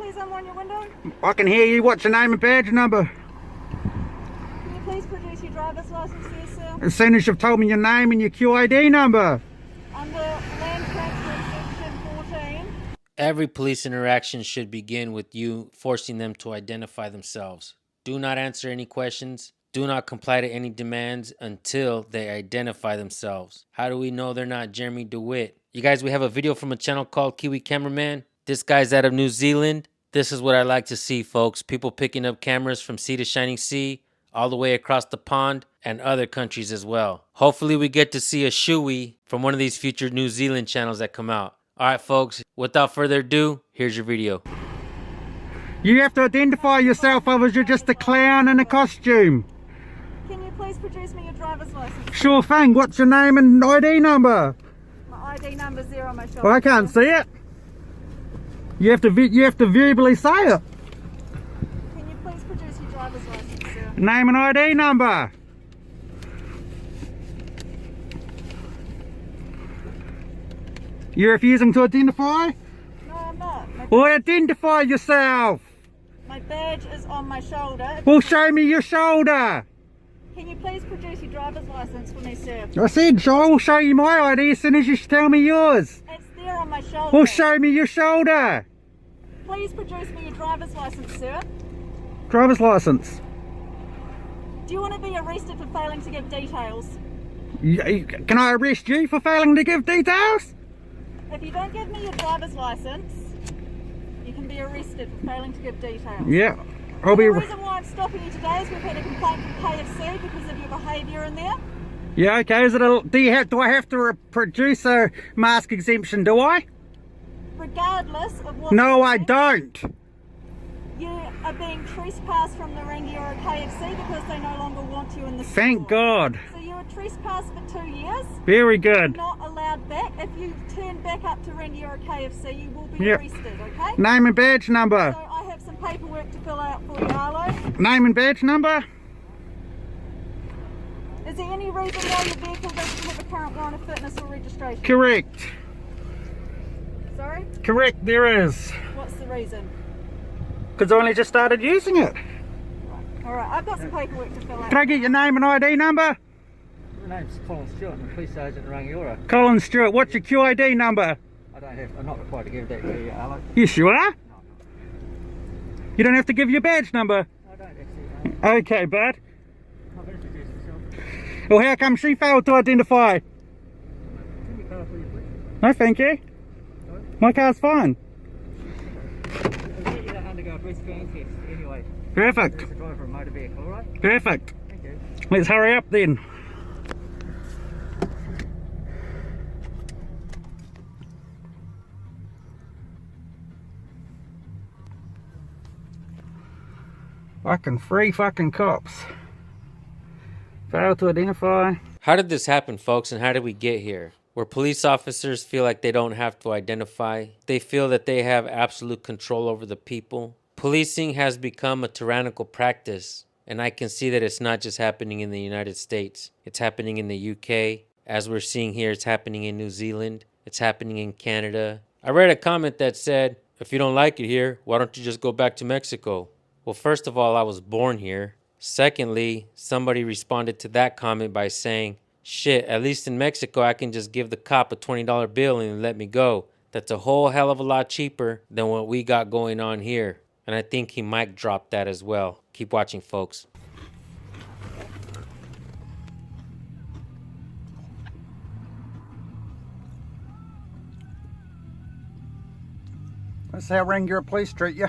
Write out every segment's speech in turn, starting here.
please unwind your window? I can hear you. What's your name and badge number? Can you please produce your driver's license there, sir? As soon as you've told me your name and your QID number. Under Land Transport Section 14. Every police interaction should begin with you forcing them to identify themselves. Do not answer any questions. Do not comply to any demands until they identify themselves. How do we know they're not Jeremy DeWitt? You guys, we have a video from a channel called Kiwi Cameraman. This guy's out of New Zealand. This is what I like to see, folks. People picking up cameras from sea to shining sea, all the way across the pond, and other countries as well. Hopefully we get to see a shoey from one of these future New Zealand channels that come out. All right, folks, without further ado, here's your video. You have to identify yourself, otherwise you're just a clown in a costume. Can you please produce me your driver's license? Sure thing. What's your name and ID number? My ID number's there on my shoulder. Well, I can't see it. You have to verbally say it. Can you please produce your driver's license, sir? Name and ID number. You're refusing to identify? No, I'm not. Well, identify yourself. My badge is on my shoulder. Well, show me your shoulder. Can you please produce your driver's license for me, sir? I said, I will show you my ID as soon as you tell me yours. It's there on my shoulder. Well, show me your shoulder. Please produce me your driver's license, sir. Driver's license. Do you want to be arrested for failing to give details? Can I arrest you for failing to give details? If you don't give me your driver's license, you can be arrested for failing to give details. Yeah, I'll be. The reason why I'm stopping you today is we've had a complaint from KFC because of your behaviour in there. Yeah, okay. Is it a? Do I have to produce a mask exemption? Do I? Regardless of what. No, I don't. You are being trespassed from the Rangiora KFC because they no longer want you in the store. Thank God. So you were trespassed for 2 years. Very good. Not allowed back. If you turn back up to Rangiora KFC, you will be arrested. Okay. Name and badge number. So I have some paperwork to fill out for you, Arlo. Name and badge number. Is there any reason why your vehicle doesn't have a current warrant of fitness or registration? Correct. Sorry? Correct. There is. What's the reason? Because I only just started using it. Alright, I've got some paperwork to fill out. Can I get your name and ID number? My name's Colin Stewart. I'm a police sergeant in Rangiora. Colin Stewart. What's your QID number? I'm not required to give that to you, Arlo. Yes, you are. No. You don't have to give your badge number. I don't actually, no. Okay, bud. I've introduced myself. Well, how come she failed to identify? Can you car for you, please? No, thank you. Sorry? My car's fine. I'll get you to undergo a breast scan test anyway. Perfect. As a driver of a motor vehicle, alright? Perfect. Thank you. Let's hurry up then. Fucking free fucking cops. Fail to identify. How did this happen, folks, and how did we get here? Where police officers feel like they don't have to identify, they feel that they have absolute control over the people. Policing has become a tyrannical practice, and I can see that it's not just happening in the United States. It's happening in the UK. As we're seeing here, it's happening in New Zealand. It's happening in Canada. I read a comment that said, if you don't like it here, why don't you just go back to Mexico? Well, first of all, I was born here. Secondly, somebody responded to that comment by saying, shit, at least in Mexico, I can just give the cop a $20 bill and let me go. That's a whole hell of a lot cheaper than what we got going on here. And I think he might drop that as well. Keep watching, folks. That's how Rangiora police treat you.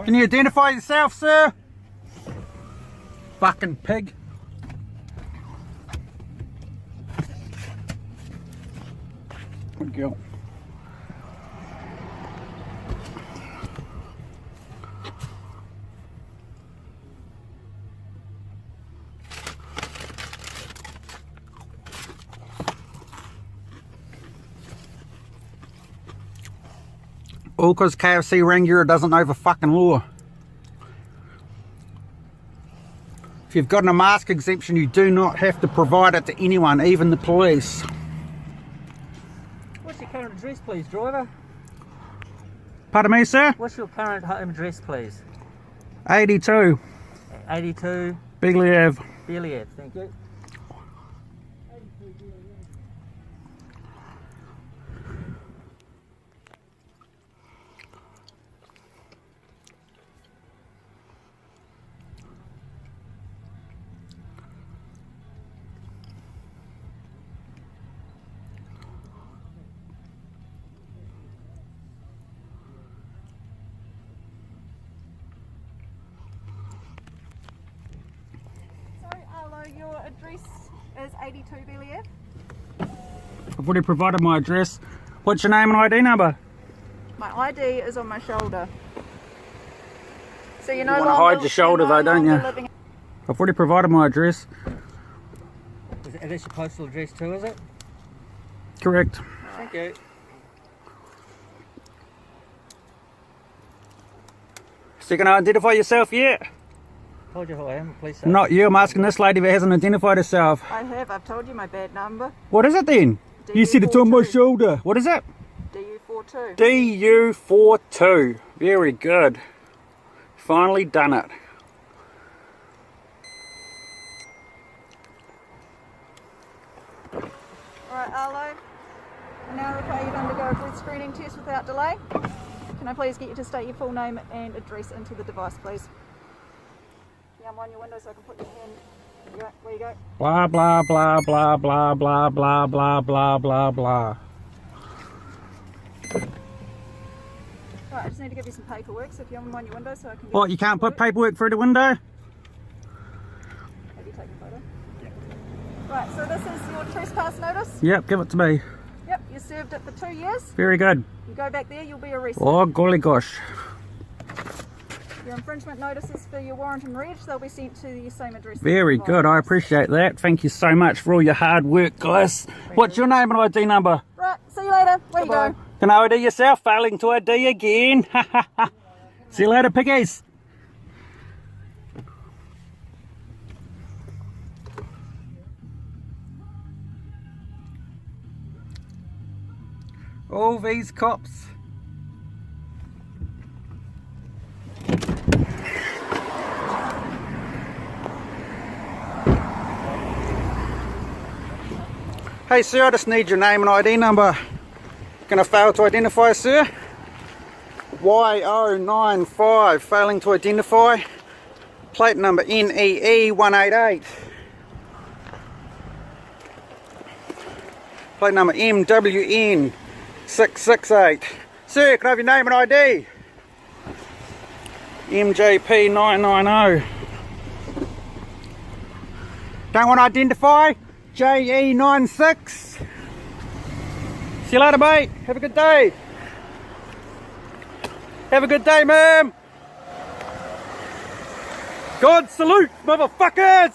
Can you identify yourself, sir? Fucking pig. Good girl. All because KFC Rangiora doesn't know the fucking law. If you've got a mask exemption, you do not have to provide it to anyone, even the police. What's your current address, please, driver? Pardon me, sir? What's your current home address, please? 82 82 Bigley Ave. Bearley Ave, thank you. Sorry, Arlo, your address is 82 Bailey Ave. I've already provided my address. What's your name and ID number? My ID is on my shoulder. So you're no wanna longer hide your shoulder you're no though, don't longer you? living- I've already provided my address. That's your postal address too, is it? Correct. Thank you. So you can identify yourself yet? Told you who I am, please. Sir. Not you. I'm asking this lady that hasn't identified herself. I have, I've told you my bad number. What is it then? You said it's on my shoulder. What is it? DU42. DU42. Very good. Finally done it. Alright, Arlo. I now require you to undergo a breath screening test without delay. Can I please get you to state your full name and address into the device, please? Yeah, I'm on your window so I can put your hand. There you go. Where you go? Blah, blah, blah, blah, blah, blah, blah, blah, blah, blah, blah. Right, I just need to give you some paperwork, so if you're on your window so I can get What, you can't put paperwork through the window? Have you taken a photo? Right, so this is your trespass notice. Yep, give it to me. Yep, you served it for 2 years. Very good. You go back there, you'll be arrested. Oh, golly gosh. Your infringement notices for your warrant and reg, they'll be sent to the same address. Very good. I appreciate that. Thank you so much for all your hard work, guys. What's your name and ID number? Right, see you later. Where you go? Can I ID yourself? Failing to ID again. See you later, piggies. All these cops. Hey sir, I just need your name and ID number. Can I fail to identify, sir? Y095, failing to identify. Plate number NEE188. Plate number MWN668. Sir, can I have your name and ID? MJP990. Don't want to identify? JE96. See you later, mate. Have a good day. Have a good day, ma'am. God salute, motherfuckers.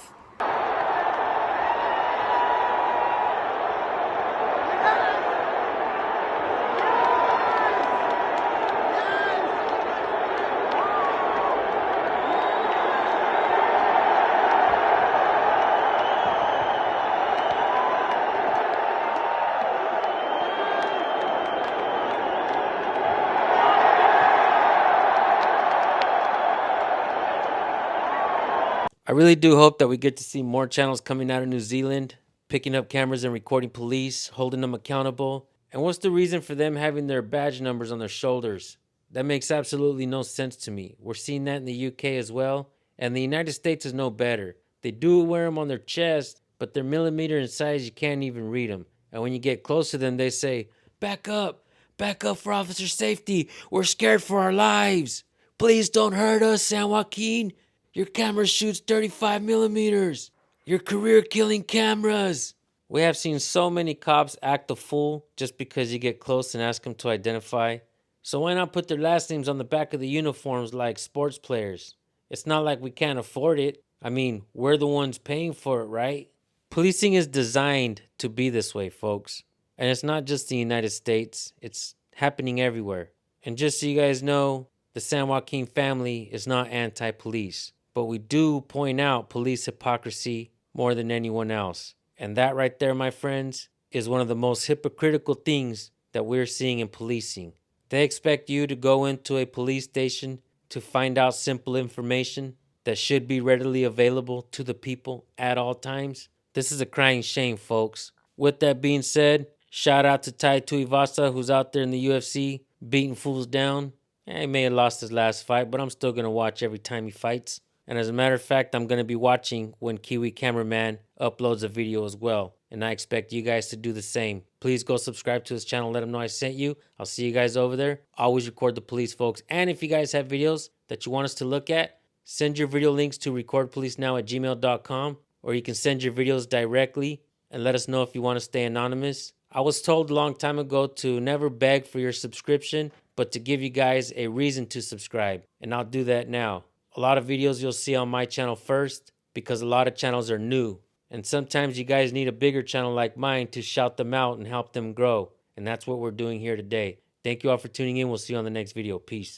I really do hope that we get to see more channels coming out of New Zealand, picking up cameras and recording police, holding them accountable. And what's the reason for them having their badge numbers on their shoulders? That makes absolutely no sense to me. We're seeing that in the UK as well, and the United States is no better. They do wear them on their chest, but they're millimeter in size, you can't even read them. And when you get close to them, they say, back up for officer safety. We're scared for our lives. Please don't hurt us, San Joaquin. Your camera shoots 35 millimeters. Your career-killing cameras. We have seen so many cops act a fool just because you get close and ask them to identify. So why not put their last names on the back of the uniforms like sports players? It's not like we can't afford it. I mean, we're the ones paying for it, right? Policing is designed to be this way, folks. And it's not just the United States. It's happening everywhere. And just so you guys know, the San Joaquin family is not anti-police, but we do point out police hypocrisy more than anyone else. And that right there, my friends, is one of the most hypocritical things that we're seeing in policing. They expect you to go into a police station to find out simple information that should be readily available to the people at all times. This is a crying shame, folks. With that being said, shout out to Tai Tuivasa, who's out there in the UFC beating fools down. He may have lost his last fight, but I'm still going to watch every time he fights. And as a matter of fact, I'm going to be watching when Kiwi Cameraman uploads a video as well. And I expect you guys to do the same. Please go subscribe to his channel. Let him know I sent you. I'll see you guys over there. Always record the police, folks. And if you guys have videos that you want us to look at, send your video links to recordpolicenow@gmail.com. Or you can send your videos directly and let us know if you want to stay anonymous. I was told a long time ago to never beg for your subscription, but to give you guys a reason to subscribe. And I'll do that now. A lot of videos you'll see on my channel first because a lot of channels are new. And sometimes you guys need a bigger channel like mine to shout them out and help them grow. And that's what we're doing here today. Thank you all for tuning in. We'll see you on the next video. Peace.